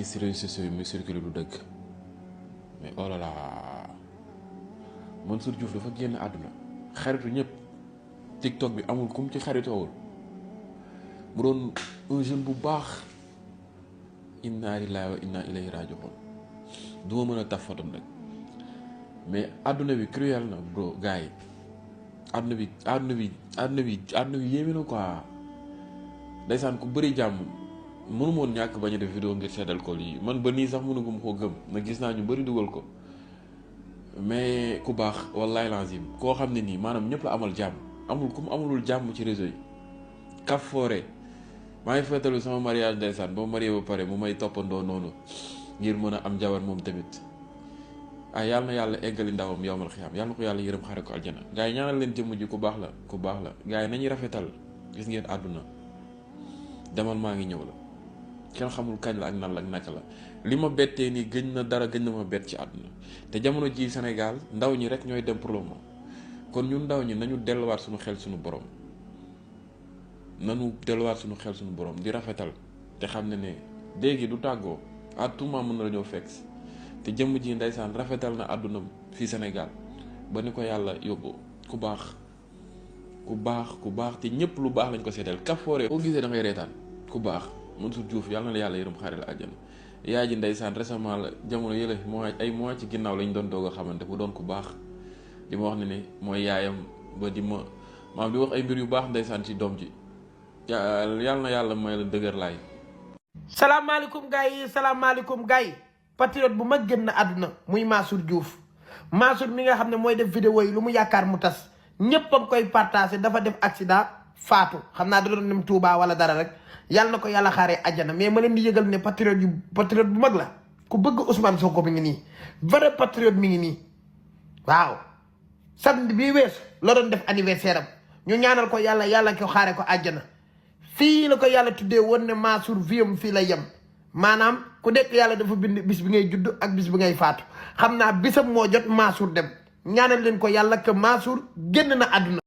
gis ci réseaux sociaux yi muy circulé du dëgg mais oh là là Mansour Diouf dafa génn àdduna xaritu ñëpp TikTok bi amul kum ci xaritoowul mu doon un jeune bu baax inna lillahi wa inna ilayhi raji'un du ma mën a taf fotom nag mais àdduna bi cruel na bro gars yi àdduna bi yéeme na quoi ndeysaan ku bëri jàmm mënu moon ñàkk bañ a def vidéo ngir seddal ko lii man ba nii sax mënugum koo gëm na gis naa ñu bëri dugal ko mais ku baax wallahi lazim koo xam ne nii maanaam ñëpp la amal jàmm amul ku mu amulul jàmm ci réseau yi kaf foore maa ngi fàttaliku sama mariage ndeysaan ba marié ba pare mu may toppandoo noonu ngir mën a am jabar moom tamit yàlla na yàlla eggali ndawam yowmal xiyaam yàlla na ko yàlla yërëm xare ko aljana gars yi ñaanal leen jëmm ji ku baax la gars yi nañuy rafetal gis ngeen àdduna demal maa ngi ñëw la kenn xamul kañ la ak nan la ak naka la li ma bettee nii gëñ na ma bett ci àdduna te jamono ji Sénégal ndaw ñi rek ñooy dem pour le moment kon ñun ndaw ñi nañu delluwaat suñu xel suñu borom di rafetal te xam ne léegi du tàggoo à tout moment mën na la ñëw fekk te jëmm ji ndeysaan rafetal na àdduna fii Sénégal ba ni ko yàlla yóbbu ku baax te ñëpp lu baax lañ ko seetal kafoore boo gisee da ngay reetaan ku baax Mansour Diouf yàlla na la yàlla yërëm xaare la àjjana yaay ji ndeysaan récemment la jamono yële ay mois ci ginnaaw lañ doon doog a xamante bu doon ku baax di ma wax ne mooy yaayam ba di ma maam di wax ay mbir yu baax ndeysaan ci doom ji yàlla na yàlla may la dëgër laay. salaamaaleykum gars yi patriote bu mag génn àdduna muy Mansour Diouf Mansour mi nga xam ne mooy def vidéo yi lu mu yaakaar mu tas ñëpp a koy partagé dafa def accident faatu xam naa da doon dem Touba wala dara rek yàlla na ko yàlla xaaree àjjana mais ma leen di yëgal ne patriote bu mag la ku bëgg Ousmane Sonko mi ngi nii vrai patriote mi ngi nii waaw samedi bii weesu la doon def anniversaire am ñu ñaanal ko yàlla ko xaaree ko àjjana fii la ko yàlla tuddee woon ne Mansour viam fii la yem maanaam ku nekk yàlla dafa bind bis bi ngay judd ak bis bi ngay faatu xam naa bisam moo jot Mansour dem ñaanal leen ko yàlla que Mansour génn na àdduna